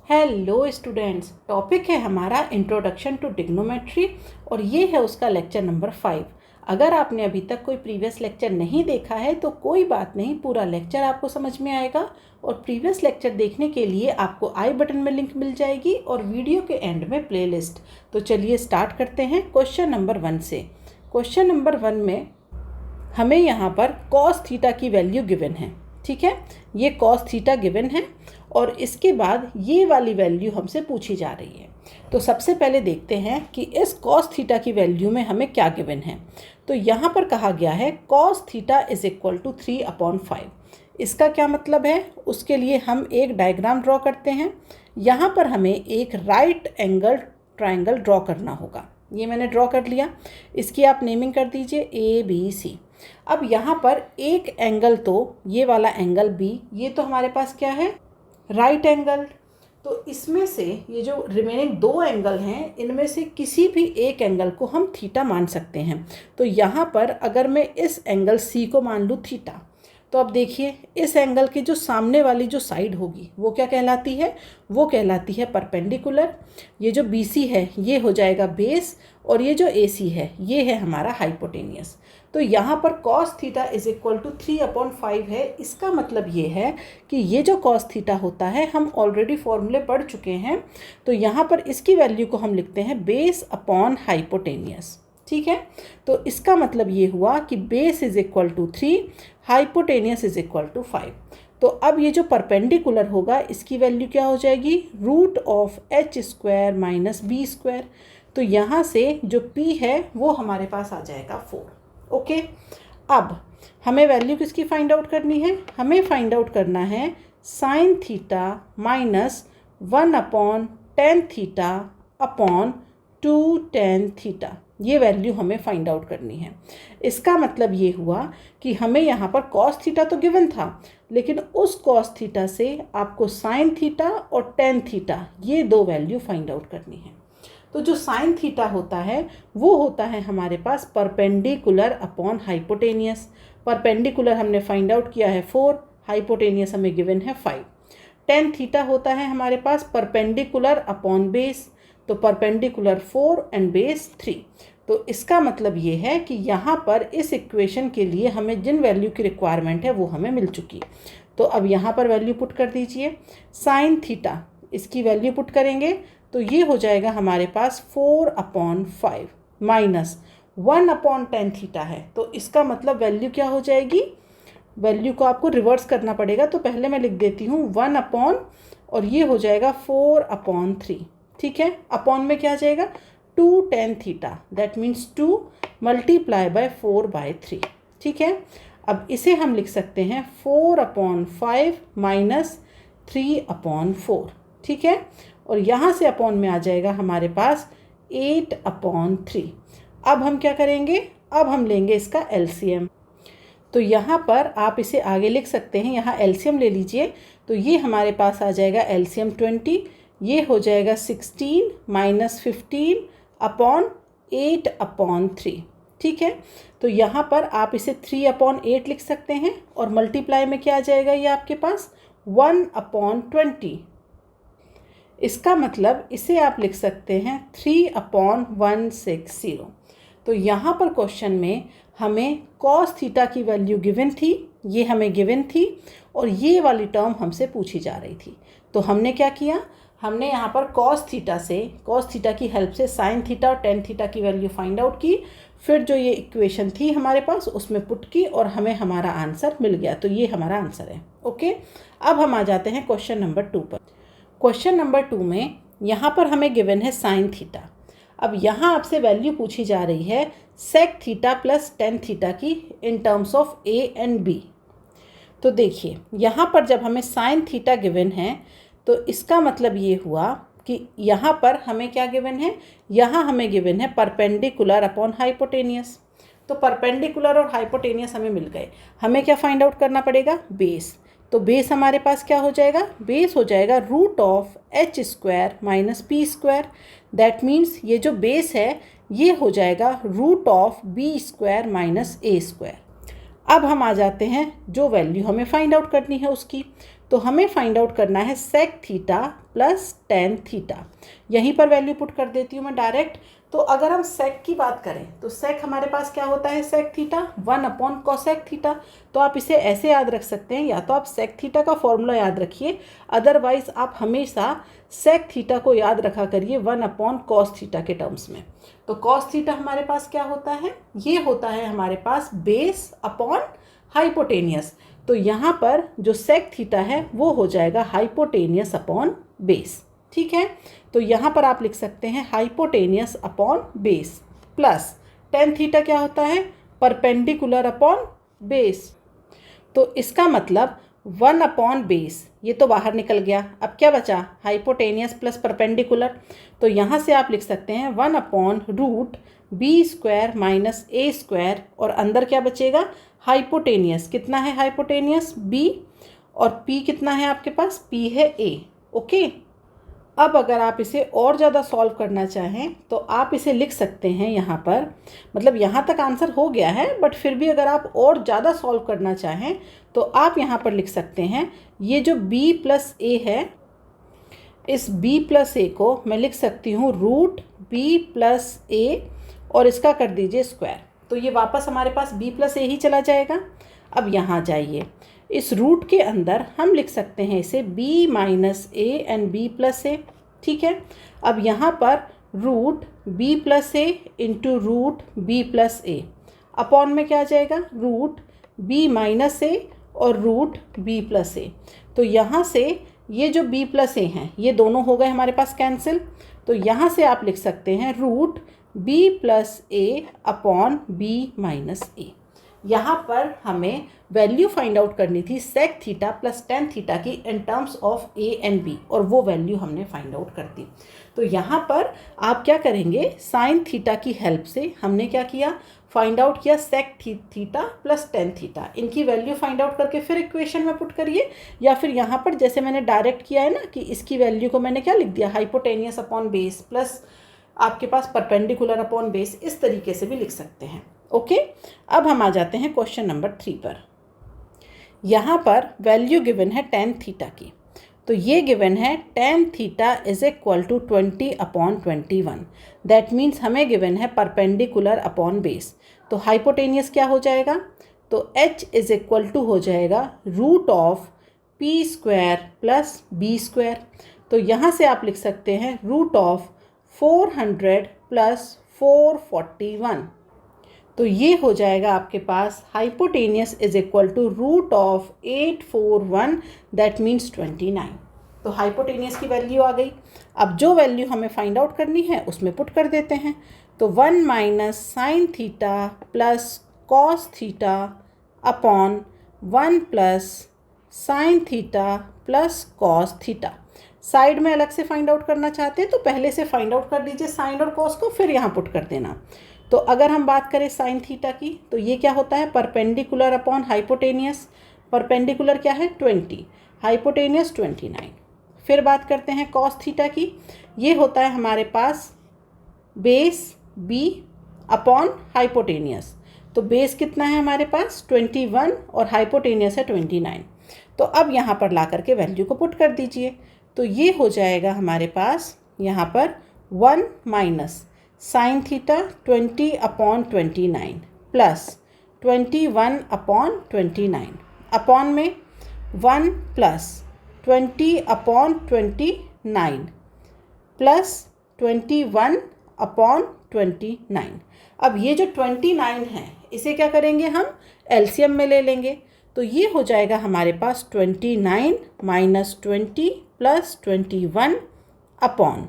Hello students, topic है हमारा introduction to trigonometry और ये है उसका लेक्चर नंबर 5। अगर आपने अभी तक कोई प्रीवियस लेक्चर नहीं देखा है तो कोई बात नहीं, पूरा लेक्चर आपको समझ में आएगा। और प्रीवियस लेक्चर देखने के लिए आपको आई बटन में लिंक मिल जाएगी और वीडियो के एंड में प्लेलिस्ट। तो चलिए स्टार्ट करते हैं क्वेश्चन नंबर 1 से। क्वेश्चन नंबर 1 में हमें यहाँ पर कॉस थीटा की वैल्यू गिवन है। ठीक है, ये कॉस थीटा गिवन है और इसके बाद ये वाली वैल्यू हमसे पूछी जा रही है। तो सबसे पहले देखते हैं कि इस कॉस थीटा की वैल्यू में हमें क्या गिवन है। तो यहाँ पर कहा गया है cos theta is equal to 3/5। इसका क्या मतलब है, उसके लिए हम एक डायग्राम ड्रॉ करते हैं। यहाँ पर हमें एक राइट एंगल ट्राइंगल ड्रॉ करना होगा। ये मैंने ड्रॉ कर लिया, इसकी आप नेमिंग कर दीजिए ABC। अब यहाँ पर एक एंगल, तो ये वाला एंगल B, ये तो हमारे पास क्या है, राइट एंगल। तो इसमें से ये जो रिमेनिंग दो एंगल हैं, इनमें से किसी भी एक एंगल को हम थीटा मान सकते हैं। तो यहाँ पर अगर मैं इस एंगल C को मान लूँ थीटा, तो अब देखिए इस एंगल की जो सामने वाली जो साइड होगी वो क्या कहलाती है, वो कहलाती है परपेंडिकुलर। ये जो BC है ये हो जाएगा बेस और ये जो AC है ये है हमारा हाइपोटेनियस। तो यहाँ पर cos theta is equal to 3/5 है। इसका मतलब ये है कि ये जो cos थीटा होता है हम ऑलरेडी फॉर्मूले पढ़ चुके हैं। तो यहाँ पर इसकी वैल्यू को हम लिखते हैं बेस अपॉन हाइपोटेनियस। ठीक है, तो इसका मतलब ये हुआ कि base is equal to 3, hypotenuse is equal to 5। तो अब ये जो परपेंडिकुलर होगा इसकी वैल्यू क्या हो जाएगी, √h² - b²। तो यहाँ से जो p है वो हमारे पास आ जाएगा 4। ओके, अब हमें वैल्यू किसकी फाइंड आउट करनी है, हमें फाइंड आउट करना है sine theta -1/tan theta upon 2tan theta. ये वैल्यू हमें फाइंड आउट करनी है। इसका मतलब ये हुआ कि हमें यहाँ पर कॉस थीटा तो गिवन था, लेकिन उस कॉस थीटा से आपको साइन थीटा और टेन थीटा ये दो वैल्यू फाइंड आउट करनी है। तो जो साइन थीटा होता है वो होता है हमारे पास परपेंडिकुलर अपॉन हाइपोटेनियस। परपेंडिकुलर हमने फाइंड आउट किया है 4, हाइपोटेनियस हमें गिवन है 5। टेन थीटा होता है हमारे पास परपेंडिकुलर अपॉन बेस, तो परपेंडिकुलर 4 एंड बेस 3। तो इसका मतलब ये है कि यहाँ पर इस इक्वेशन के लिए हमें जिन वैल्यू की रिक्वायरमेंट है वो हमें मिल चुकी है। तो अब यहाँ पर वैल्यू पुट कर दीजिए। साइन थीटा इसकी वैल्यू पुट करेंगे तो ये हो जाएगा हमारे पास 4/5 माइनस 1/tan थीटा है। तो इसका मतलब वैल्यू क्या हो जाएगी, वैल्यू को आपको रिवर्स करना पड़ेगा। तो पहले मैं लिख देती हूँ 1 और ये हो जाएगा 4/3। ठीक है, अपॉन में क्या आ जाएगा 2tan थीटा, दैट मीन्स 2 × 4/3। ठीक है, अब इसे हम लिख सकते हैं 4/5 माइनस 3/4। ठीक है, और यहाँ से अपॉन में आ जाएगा हमारे पास 8/3। अब हम क्या करेंगे, अब हम लेंगे इसका LCM। तो यहाँ पर आप इसे आगे लिख सकते हैं, यहाँ LCM ले लीजिए। तो ये हमारे पास आ जाएगा LCM 20, ये हो जाएगा 16 - 15/8/3। ठीक है, तो यहाँ पर आप इसे 3/8 लिख सकते हैं और मल्टीप्लाई में क्या आ जाएगा, ये आपके पास 1/20। इसका मतलब इसे आप लिख सकते हैं 3/160। तो यहाँ पर क्वेश्चन में हमें कॉस थीटा की वैल्यू गिवन थी, ये हमें गिवन थी और ये वाली टर्म हमसे पूछी जा रही थी। तो हमने क्या किया, हमने यहाँ पर कॉस थीटा की हेल्प से साइन थीटा और टेन थीटा की वैल्यू फाइंड आउट की। फिर जो ये इक्वेशन थी हमारे पास उसमें पुट की और हमें हमारा आंसर मिल गया। तो ये हमारा आंसर है। ओके, अब हम आ जाते हैं क्वेश्चन नंबर 2 पर। क्वेश्चन नंबर 2 में यहाँ पर हमें गिवन है साइन थीटा। अब यहाँ आपसे वैल्यू पूछी जा रही है sec theta plus tan theta की in terms of A and B। तो देखिए यहाँ पर जब हमें साइन थीटा गिवन है तो इसका मतलब ये हुआ कि यहाँ पर हमें क्या गिवन है, यहाँ हमें गिवन है परपेंडिकुलर अपॉन हाइपोटेनियस। तो परपेंडिकुलर और हाइपोटेनियस हमें मिल गए। हमें क्या फाइंड आउट करना पड़ेगा, बेस। तो बेस हमारे पास क्या हो जाएगा, बेस हो जाएगा √h² - p²। दैट मीन्स ये जो बेस है ये हो जाएगा √b² - a²। अब हम आ जाते हैं जो वैल्यू हमें फाइंड आउट करनी है उसकी। तो हमें फाइंड आउट करना है sec theta plus tan theta. यहीं पर वैल्यू पुट कर देती हूँ मैं डायरेक्ट। तो अगर हम सेक की बात करें तो सेक हमारे पास क्या होता है, सेक थीटा 1/cosec थीटा। तो आप इसे ऐसे याद रख सकते हैं, या तो आप सेक थीटा का फॉर्मूला याद रखिए, अदरवाइज आप हमेशा सेक थीटा को याद रखा करिए 1/cos थीटा के टर्म्स में। तो कॉस थीटा हमारे पास क्या होता है, ये होता है हमारे पास बेस अपॉन हाइपोटेनियस। तो यहाँ पर जो सेक थीटा है वो हो जाएगा हाइपोटेनियस अपॉन बेस। ठीक है, तो यहाँ पर आप लिख सकते हैं hypotenuse upon base plus tan theta क्या होता है, परपेंडिकुलर अपॉन बेस। तो इसका मतलब 1/बेस, ये तो बाहर निकल गया। अब क्या बचा, हाइपोटेनियस प्लस परपेंडिकुलर। तो यहाँ से आप लिख सकते हैं 1/√b² माइनस a², और अंदर क्या बचेगा, हाइपोटेनियस। कितना है हाइपोटेनियस, b, और p कितना है आपके पास, p है a। ओके, अब अगर आप इसे और ज़्यादा सॉल्व करना चाहें तो आप इसे लिख सकते हैं यहाँ पर, मतलब यहाँ तक आंसर हो गया है, बट फिर भी अगर आप और ज़्यादा सॉल्व करना चाहें तो आप यहाँ पर लिख सकते हैं, ये जो b प्लस a है, इस b प्लस a को मैं लिख सकती हूँ √b प्लस a, और इसका कर दीजिए स्क्वायर। तो ये वापस हमारे पास b प्लस a ही चला जाएगा। अब यहाँ जाइए, इस रूट के अंदर हम लिख सकते हैं इसे b minus a and b plus a। ठीक है, अब यहाँ पर √b plus a into √b plus a upon में क्या आ जाएगा, √b माइनस a और √b प्लस a। तो यहाँ से ये जो b प्लस a हैं ये दोनों हो गए हमारे पास कैंसिल। तो यहाँ से आप लिख सकते हैं √b plus a upon b minus a। यहाँ पर हमें वैल्यू फाइंड आउट करनी थी sec theta plus tan theta की in terms of a and b, और वो वैल्यू हमने फाइंड आउट कर दी। तो यहाँ पर आप क्या करेंगे, साइन थीटा की हेल्प से हमने क्या किया, फाइंड आउट किया sec theta plus tan theta. इनकी वैल्यू फाइंड आउट करके फिर इक्वेशन में पुट करिए, या फिर यहाँ पर जैसे मैंने डायरेक्ट किया है ना, कि इसकी वैल्यू को मैंने क्या लिख दिया, हाइपोटेनियस अपॉन बेस प्लस आपके पास परपेंडिकुलर अपॉन बेस, इस तरीके से भी लिख सकते हैं। ओके, अब हम आ जाते हैं क्वेश्चन नंबर 3 पर। यहाँ पर वैल्यू गिवन है टेन थीटा की। तो ये गिवन है tan theta is equal to 20/21। That means हमें गिवन है परपेंडिकुलर अपॉन बेस। तो हाइपोटेनियस क्या हो जाएगा, तो h इज इक्वल टू हो जाएगा √p² प्लस b²। तो यहाँ से आप लिख सकते हैं √400 प्लस 441। तो ये हो जाएगा आपके पास hypotenuse is equal to √841, that means 29। तो हाइपोटेनियस की वैल्यू आ गई। अब जो वैल्यू हमें फाइंड आउट करनी है उसमें पुट कर देते हैं। तो 1 minus sine theta plus cos theta upon 1 plus sine theta plus cos theta. Side में अलग से फाइंड आउट करना चाहते हैं तो पहले से फाइंड आउट कर लीजिए साइन और कॉस को, फिर यहाँ पुट कर देना। तो अगर हम बात करें साइन थीटा की, तो ये क्या होता है, परपेंडिकुलर अपॉन हाइपोटेनियस। परपेंडिकुलर क्या है 20, हाइपोटेनियस 29। फिर बात करते हैं कॉस थीटा की, ये होता है हमारे पास बेस b अपॉन हाइपोटेनियस। तो बेस कितना है हमारे पास 21 और हाइपोटेनियस है 29। तो अब यहाँ पर ला करके वैल्यू को पुट कर दीजिए। तो ये हो जाएगा हमारे पास यहाँ पर 1 minus sine theta 20/29 plus 21/29 upon में 1 प्लस 20/29 प्लस 21/29। अब ये जो 29 है इसे क्या करेंगे, हम एलसीएम में ले लेंगे। तो ये हो जाएगा हमारे पास 29 minus 20 plus 21 upon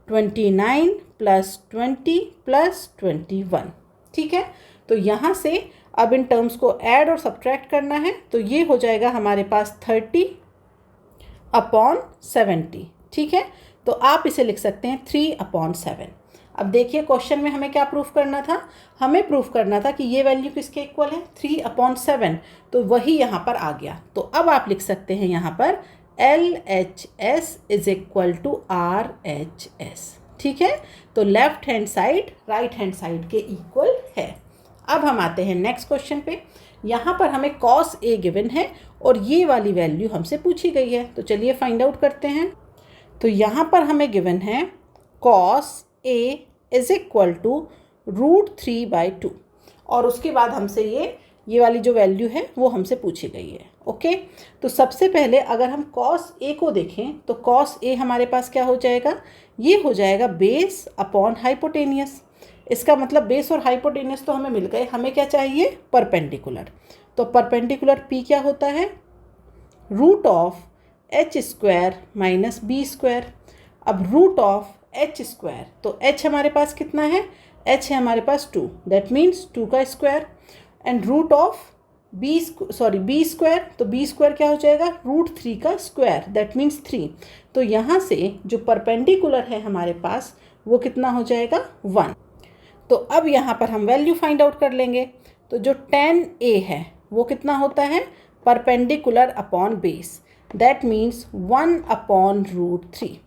29 plus 20 plus 21। ठीक है, तो यहाँ से अब इन टर्म्स को ऐड और सब्ट्रैक्ट करना है। तो ये हो जाएगा हमारे पास 30/70। ठीक है, तो आप इसे लिख सकते हैं 3/7। अब देखिए क्वेश्चन में हमें क्या प्रूफ करना था, हमें प्रूफ करना था कि ये वैल्यू किसके इक्वल है 3/7। तो वही यहाँ पर आ गया। तो अब आप लिख सकते हैं यहाँ पर LHS is equal to RHS। ठीक है, तो left hand side right hand side के इक्वल है। अब हम आते हैं नेक्स्ट क्वेश्चन पे। यहाँ पर हमें cos A गिवन है और ये वाली वैल्यू हमसे पूछी गई है, तो चलिए फाइंड आउट करते हैं। तो यहाँ पर हमें गिवन है cos A is equal to √3/2 और उसके बाद हमसे ये वाली जो वैल्यू है वो हमसे पूछी गई है। ओके, तो सबसे पहले अगर हम cos A को देखें तो cos A हमारे पास क्या हो जाएगा, ये हो जाएगा बेस अपॉन हाइपोटेनियस। इसका मतलब बेस और हाइपोटेनियस तो हमें मिल गए, हमें क्या चाहिए, परपेंडिकुलर। तो परपेंडिकुलर P क्या होता है, √h² - b²। अब √h², तो h हमारे पास कितना है, h है हमारे पास 2, दैट मीन्स 2 का स्क्वायर, एंड b², तो b² क्या हो जाएगा, √3 का स्क्वायर, दैट मीन्स 3। तो यहाँ से जो परपेंडिकुलर है हमारे पास वो कितना हो जाएगा, 1। तो अब यहाँ पर हम वैल्यू फाइंड आउट कर लेंगे। तो जो tan A है वो कितना होता है, perpendicular upon base, that means 1/√3।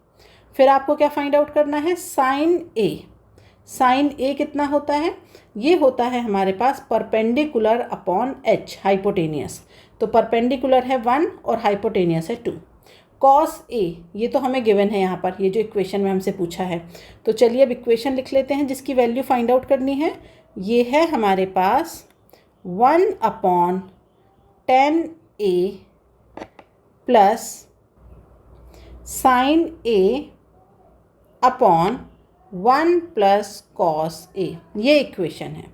फिर आपको क्या फाइंड आउट करना है, sin A। sin A कितना होता है, ये होता है हमारे पास परपेंडिकुलर अपॉन h, हाइपोटेनियस। तो परपेंडिकुलर है 1 और हाइपोटेनियस है 2। cos A ये तो हमें गिवन है यहाँ पर, ये जो इक्वेशन में हमसे पूछा है। तो चलिए अब इक्वेशन लिख लेते हैं जिसकी वैल्यू फाइंड आउट करनी है। ये है हमारे पास 1/tan A plus sin A upon 1 + cos A, ये इक्वेशन है।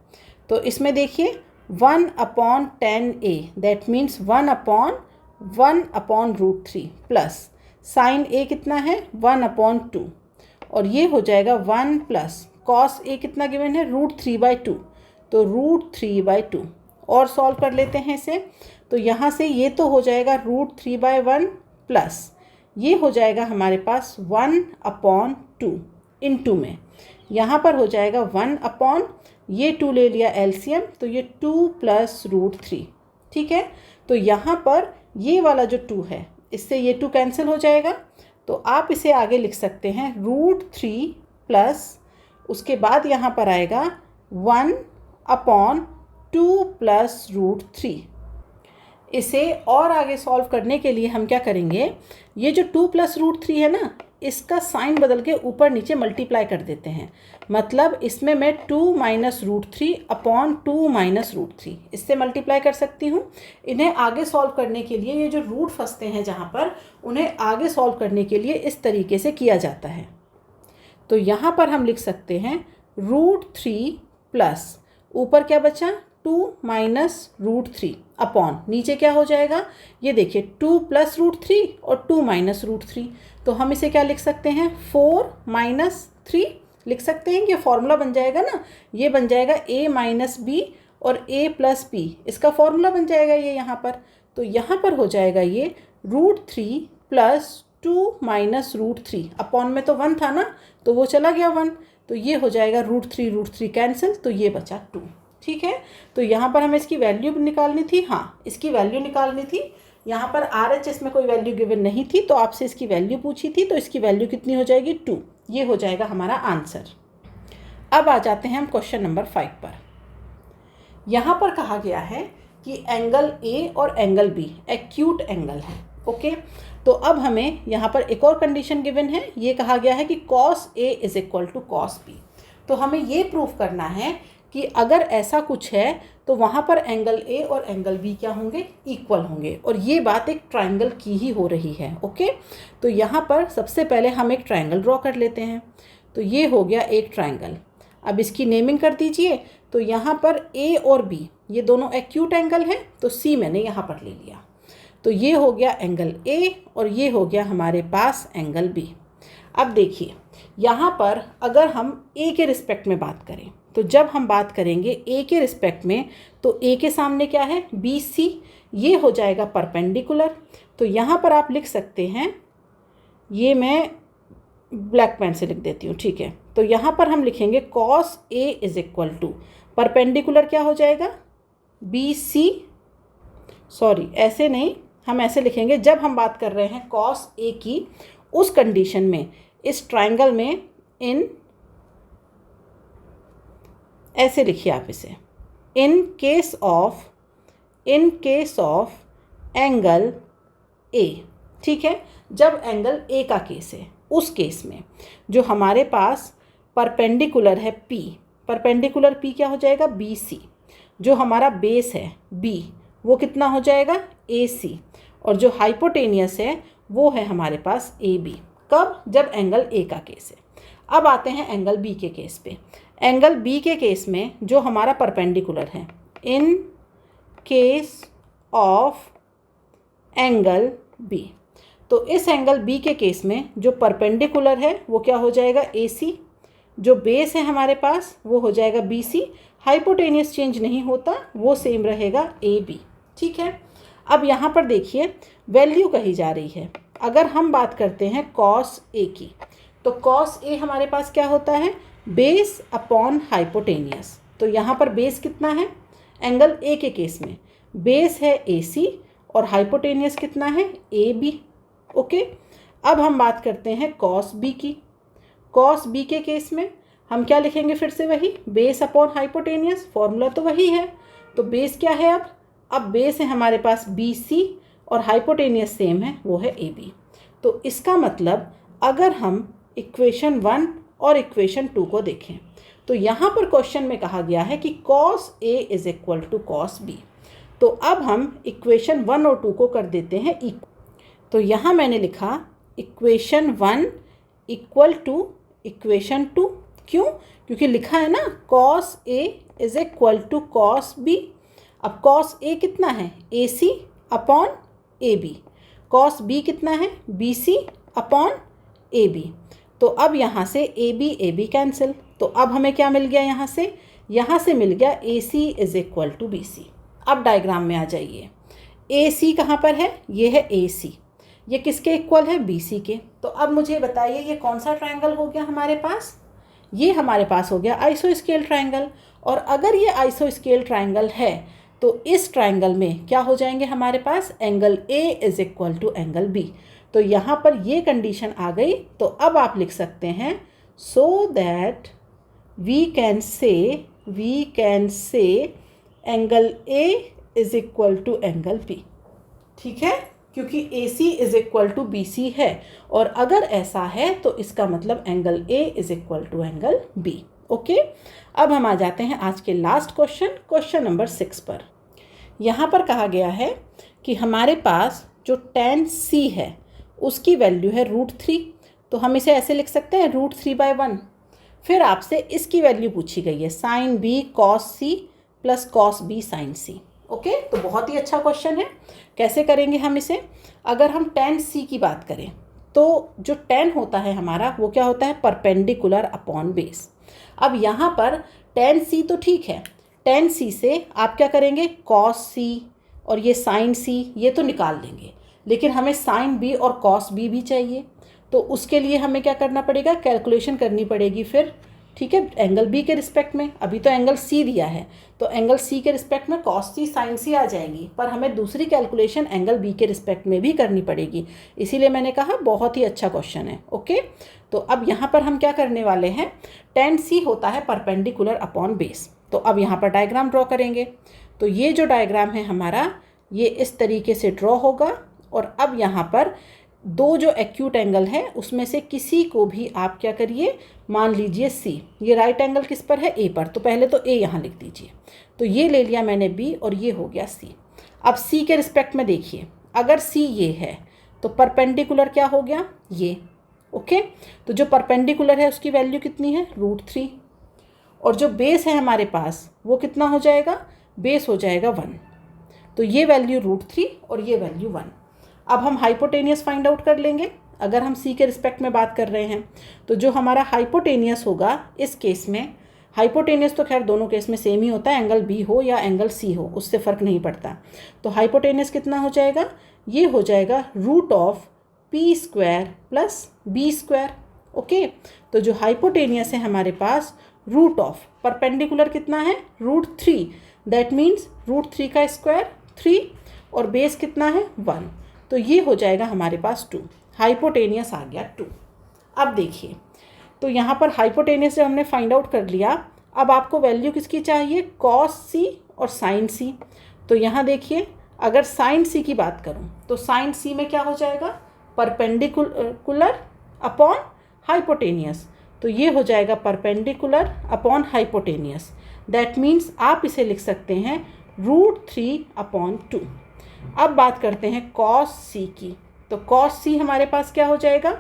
तो इसमें देखिए 1/tan A that means 1/1/√3 plus sin A कितना है, 1/2, और ये हो जाएगा 1 + cos A कितना गिवन है, √3/2, तो √3/2। और सॉल्व कर लेते हैं इसे। तो यहाँ से ये तो हो जाएगा √3/1 प्लस ये हो जाएगा हमारे पास 1/2 इनटू में, यहाँ पर हो जाएगा 1/, ये 2 ले लिया एलसीएम, तो ये 2 + √3। ठीक है, तो यहाँ पर ये वाला जो 2 है इससे ये 2 कैंसिल हो जाएगा। तो आप इसे आगे लिख सकते हैं √3 प्लस उसके बाद यहाँ पर आएगा 1/2 + √3। इसे और आगे सॉल्व करने के लिए हम क्या करेंगे, ये जो 2 + √3 है ना, इसका साइन बदल के ऊपर नीचे मल्टीप्लाई कर देते हैं। मतलब इसमें मैं 2 - √3/2 - √3 इससे मल्टीप्लाई कर सकती हूँ। इन्हें आगे सॉल्व करने के लिए ये जो रूट फंसते हैं जहाँ पर, उन्हें आगे सॉल्व करने के लिए इस तरीके से किया जाता है। तो यहाँ पर हम लिख सकते हैं √3 प्लस ऊपर क्या बचा, 2 - √3 अपॉन नीचे क्या हो जाएगा, ये देखिए 2 + √3 और 2 - √3। तो हम इसे क्या लिख सकते हैं, 4 - 3 लिख सकते हैं। ये फॉर्मूला बन जाएगा ना, ये बन जाएगा a - b और a + b, इसका फॉर्मूला बन जाएगा ये यहाँ पर। तो यहाँ पर हो जाएगा ये √3 + 2 - √3 अपॉन में तो 1 था ना, तो वो चला गया 1, तो ये हो जाएगा √3 कैंसिल, तो ये बचा 2। ठीक है, तो यहाँ पर हमें इसकी वैल्यू निकालनी थी, हाँ इसकी वैल्यू निकालनी थी। यहाँ पर RHS में कोई वैल्यू गिवन नहीं थी, तो आपसे इसकी वैल्यू पूछी थी, तो इसकी वैल्यू कितनी हो जाएगी, 2। ये हो जाएगा हमारा आंसर। अब आ जाते हैं हम क्वेश्चन नंबर 5 पर। यहाँ पर कहा गया है कि एंगल A और एंगल B एक्यूट एंगल है। ओके, तो अब हमें यहाँ पर एक और कंडीशन गिवन है, ये कहा गया है कि cos A = cos B। तो हमें ये प्रूफ करना है कि अगर ऐसा कुछ है तो वहाँ पर एंगल A और एंगल B क्या होंगे, इक्वल होंगे, और ये बात एक ट्राइंगल की ही हो रही है। ओके, तो यहाँ पर सबसे पहले हम एक ट्राइंगल ड्रॉ कर लेते हैं। तो ये हो गया एक ट्राइंगल। अब इसकी नेमिंग कर दीजिए। तो यहाँ पर A और B ये दोनों एक्यूट एंगल हैं, तो C मैंने यहाँ पर ले लिया। तो ये हो गया एंगल A और ये हो गया हमारे पास एंगल B। अब देखिए यहाँ पर अगर हम A के रिस्पेक्ट में बात करें, तो जब हम बात करेंगे A के रिस्पेक्ट में, तो A के सामने क्या है, BC, ये हो जाएगा परपेंडिकुलर। तो यहाँ पर आप लिख सकते हैं, ये मैं ब्लैक पेन से लिख देती हूँ, ठीक है। तो यहाँ पर हम लिखेंगे cos A = परपेंडिकुलर क्या हो जाएगा, BC, सॉरी ऐसे नहीं, हम ऐसे लिखेंगे जब हम बात कर रहे हैं cos A की, उस कंडीशन में इस ट्राइंगल में ऐसे लिखिए आप इसे, इन case of in case of angle A. ठीक है, जब एंगल ए का केस है उस केस में जो हमारे पास परपेंडिकुलर है पी, परपेंडिकुलर पी क्या हो जाएगा बी सी, जो हमारा बेस है बी वो कितना हो जाएगा ए सी, और जो हाइपोटेनियस है वो है हमारे पास ए बी। कब? जब एंगल ए का केस है। अब आते हैं एंगल बी के केस पे। एंगल बी के केस में जो हमारा परपेंडिकुलर है, in case of angle B, तो इस एंगल बी के केस में जो परपेंडिकुलर है वो क्या हो जाएगा ए सी, जो बेस है हमारे पास वो हो जाएगा बी सी, हाइपोटेनियस चेंज नहीं होता, वो सेम रहेगा ए बी। ठीक है, अब यहाँ पर देखिए वैल्यू कही जा रही है। अगर हम बात करते हैं कॉस ए की, तो कॉस ए हमारे पास क्या होता है बेस अपॉन हाइपोटेनियस। तो यहाँ पर बेस कितना है एंगल ए के केस में, बेस है ए सी और हाइपोटेनियस कितना है ए बी। ओके, अब हम बात करते हैं कॉस बी की। कॉस बी के केस में हम क्या लिखेंगे, फिर से वही बेस अपॉन हाइपोटेनियस, फॉर्मूला तो वही है। तो बेस क्या है अब बेस है हमारे पास बी सी और हाइपोटेनियस सेम है वो है ए बी। तो इसका मतलब अगर हम इक्वेशन 1 और इक्वेशन 2 को देखें तो यहाँ पर क्वेश्चन में कहा गया है कि cos A is equal to cos B. तो अब हम इक्वेशन 1 और 2 को कर देते हैं इक्वल। तो यहाँ मैंने लिखा इक्वेशन 1 इक्वल टू इक्वेशन 2। क्यों? क्योंकि लिखा है ना cos A is equal to cos B. अब कॉस ए कितना है A C upon A B, cos B कितना है B C upon A B. तो अब यहाँ से ए बी कैंसिल, तो अब हमें क्या मिल गया यहाँ से मिल गया A C is equal to B C. अब डायग्राम में आ जाइए, ए सी कहाँ पर है, ये है ए सी, ये किसके इक्वल है बी सी के। तो अब मुझे बताइए ये कौन सा ट्रायंगल हो गया हमारे पास, ये हमारे पास हो गया आइसोस्केल ट्रायंगल। और अगर ये आइसोस्केल ट्रायंगल है तो इस ट्रायंगल में क्या हो जाएंगे हमारे पास angle A is equal to angle B. तो यहाँ पर ये कंडीशन आ गई। तो अब आप लिख सकते हैं so that we can say angle A is equal to angle B. ठीक है, क्योंकि A C is equal to B C है, और अगर ऐसा है तो इसका मतलब angle A is equal to angle B. Okay, अब हम आ जाते हैं आज के लास्ट क्वेश्चन नंबर 6 पर। यहाँ पर कहा गया है कि हमारे पास जो tan c है उसकी वैल्यू है √3। तो हम इसे ऐसे लिख सकते हैं √3/1। फिर आपसे इसकी वैल्यू पूछी गई है sin b cos c plus cos b sin c। Okay, तो बहुत ही अच्छा क्वेश्चन है। कैसे करेंगे हम इसे, अगर हम tan c की बात करें तो जो tan होता है हमारा वो क्या होता है परपेंडिकुलर अपॉन बेस। अब यहाँ पर tan c तो ठीक है, tan c से आप क्या करेंगे cos c और ये sin c ये तो निकाल देंगे, लेकिन हमें sin b और cos b भी चाहिए। तो उसके लिए हमें क्या करना पड़ेगा, कैलकुलेशन करनी पड़ेगी फिर। ठीक है, एंगल बी के रिस्पेक्ट में, अभी तो एंगल सी दिया है तो एंगल सी के रिस्पेक्ट में cos c sin c आ जाएगी, पर हमें दूसरी कैलकुलेशन एंगल बी के रिस्पेक्ट में भी करनी पड़ेगी। इसीलिए मैंने कहा बहुत ही अच्छा क्वेश्चन है। ओके, तो अब यहाँ पर हम क्या करने वाले हैं, tan c होता है परपेंडिकुलर अपॉन बेस। तो अब यहाँ पर डायग्राम ड्रॉ करेंगे। तो ये जो डायग्राम है हमारा ये इस तरीके से ड्रॉ होगा। और अब यहाँ पर दो जो एक्यूट एंगल है उसमें से किसी को भी आप क्या करिए, मान लीजिए C। ये राइट एंगल किस पर है, A पर, तो पहले तो A यहाँ लिख दीजिए। तो ये ले लिया मैंने B और ये हो गया C। अब C के रिस्पेक्ट में देखिए, अगर C ये है तो परपेंडिकुलर क्या हो गया ये। ओके, तो जो परपेंडिकुलर है उसकी वैल्यू कितनी है √3, और जो बेस है हमारे पास वो कितना हो जाएगा, बेस हो जाएगा 1। तो ये वैल्यू √3 और ये वैल्यू 1। अब हम हाइपोटेनियस फाइंड आउट कर लेंगे। अगर हम C के रिस्पेक्ट में बात कर रहे हैं तो जो हमारा हाइपोटेनियस होगा इस केस में, हाइपोटेनियस तो खैर दोनों केस में सेम ही होता है, एंगल B हो या एंगल C हो उससे फ़र्क नहीं पड़ता। तो हाइपोटेनियस कितना हो जाएगा, ये हो जाएगा √p² प्लस b²। ओके, तो जो हाइपोटेनियस है हमारे पास √ परपेंडिकुलर कितना है √3, दैट मीन्स √3 का स्क्वायर 3 और बेस कितना है 1। तो ये हो जाएगा हमारे पास 2, हाइपोटेनियस आ गया 2। अब देखिए, तो यहाँ पर हाइपोटेनियस से हमने फाइंड आउट कर लिया। अब आपको वैल्यू किसकी चाहिए, cos c और sin c। तो यहाँ देखिए, अगर साइन सी की बात करूँ तो साइन सी में क्या हो जाएगा, परपेंडिकुलर अपॉन हाइपोटेनियस। तो ये हो जाएगा perpendicular upon hypotenuse. That means आप इसे लिख सकते हैं √3/2। अब बात करते हैं कॉस सी की। तो कॉस सी हमारे पास क्या हो जाएगा,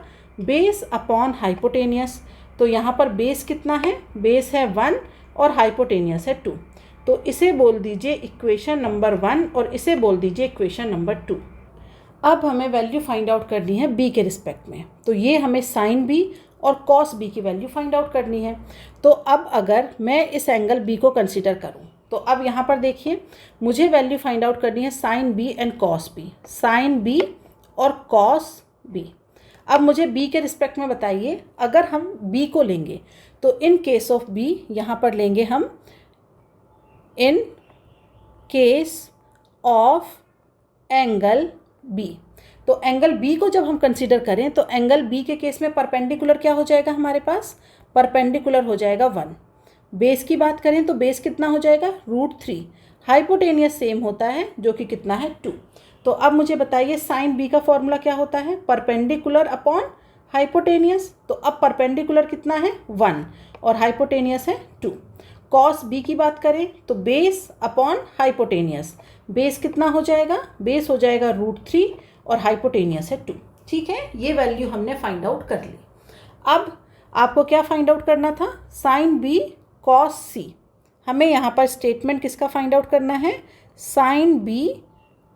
बेस अपॉन हाइपोटेनियस। तो यहाँ पर बेस कितना है, बेस है 1 और हाइपोटेनियस है 2। तो इसे बोल दीजिए इक्वेशन नंबर 1 और इसे बोल दीजिए इक्वेशन नंबर 2। अब हमें वैल्यू फाइंड आउट करनी है बी के रिस्पेक्ट में। तो ये हमें साइन बी और कॉस बी की वैल्यू फाइंड आउट करनी है। तो अब अगर मैं इस एंगल बी को कंसीडर करूं, तो अब यहाँ पर देखिए, मुझे वैल्यू फाइंड आउट करनी है sine B and cos B, sine B और कॉस बी। अब मुझे बी के रिस्पेक्ट में बताइए, अगर हम बी को लेंगे तो इन केस ऑफ बी यहाँ पर लेंगे हम in case of angle B. तो एंगल बी को जब हम कंसीडर करें तो एंगल बी के केस में परपेंडिकुलर क्या हो जाएगा हमारे पास, परपेंडिकुलर हो जाएगा 1। बेस की बात करें तो बेस कितना हो जाएगा, √3। हाइपोटेनियस सेम होता है जो कि कितना है 2। तो अब मुझे बताइए साइन बी का फॉर्मूला क्या होता है, परपेंडिकुलर अपॉन हाइपोटेनियस। तो अब परपेंडिकुलर कितना है 1 और हाइपोटेनियस है 2। कॉस बी की बात करें तो बेस अपॉन हाइपोटेनियस, बेस कितना हो जाएगा, बेस हो जाएगा √3 और हाइपोटेनियस है 2। ठीक है, ये वैल्यू हमने फाइंड आउट कर ली। अब आपको क्या फाइंड आउट करना था, साइन बी कॉस सी। हमें यहाँ पर स्टेटमेंट किसका फाइंड आउट करना है, sine B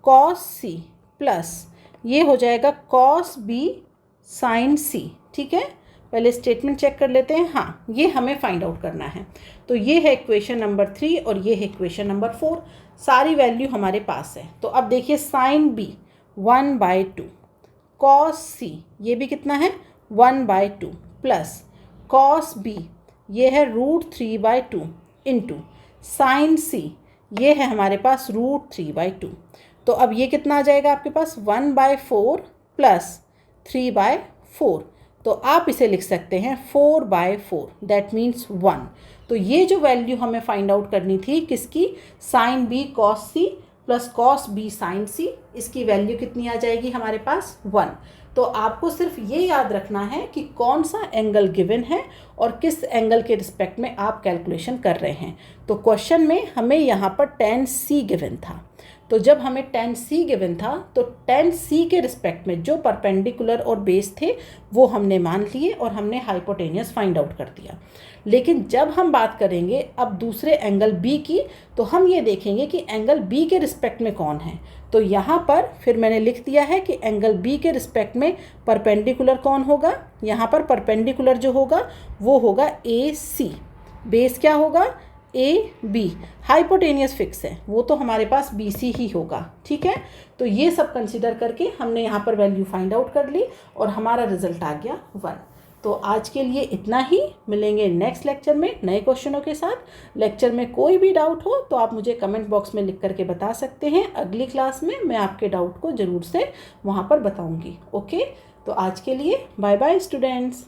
cos C plus ये हो जाएगा कॉस बी साइन सी। ठीक है, पहले स्टेटमेंट चेक कर लेते हैं। हाँ, ये हमें फाइंड आउट करना है। तो ये है इक्वेशन नंबर 3 और ये है इक्वेशन नंबर 4। सारी वैल्यू हमारे पास है। तो अब देखिए साइन बी 1/2, कॉस सी ये भी कितना है 1/2 प्लस कॉस बी ये है √3/2 इंटू साइन सी ये है हमारे पास √3/2। तो अब ये कितना आ जाएगा आपके पास 1/4 प्लस 3/4। तो आप इसे लिख सकते हैं 4/4, दैट मीन्स 1। तो ये जो वैल्यू हमें फाइंड आउट करनी थी किसकी, sin B cos C plus cos B sin C, इसकी वैल्यू कितनी आ जाएगी हमारे पास 1। तो आपको सिर्फ ये याद रखना है कि कौन सा एंगल गिवन है और किस एंगल के रिस्पेक्ट में आप कैलकुलेशन कर रहे हैं। तो क्वेश्चन में हमें यहाँ पर tan C गिवन था। तो जब हमें tan C गिवन था तो tan C के रिस्पेक्ट में जो परपेंडिकुलर और बेस थे वो हमने मान लिए और हमने हाइपोटेनियस फाइंड आउट कर दिया। लेकिन जब हम बात करेंगे अब दूसरे एंगल B की, तो हम ये देखेंगे कि एंगल B के रिस्पेक्ट में कौन है। तो यहाँ पर फिर मैंने लिख दिया है कि एंगल B के रिस्पेक्ट में परपेंडिकुलर कौन होगा। यहाँ पर परपेंडिकुलर जो होगा वो होगा AC। बेस क्या होगा AB। हाइपोटेनियस फिक्स है, वो तो हमारे पास BC ही होगा। ठीक है, तो ये सब कंसिडर करके हमने यहाँ पर वैल्यू फाइंड आउट कर ली और हमारा रिजल्ट आ गया 1। तो आज के लिए इतना ही। मिलेंगे नेक्स्ट लेक्चर में नए क्वेश्चनों के साथ। लेक्चर में कोई भी डाउट हो तो आप मुझे कमेंट बॉक्स में लिख करके बता सकते हैं। अगली क्लास में मैं आपके डाउट को ज़रूर से वहाँ पर बताऊँगी। ओके, तो आज के लिए बाय बाय स्टूडेंट्स।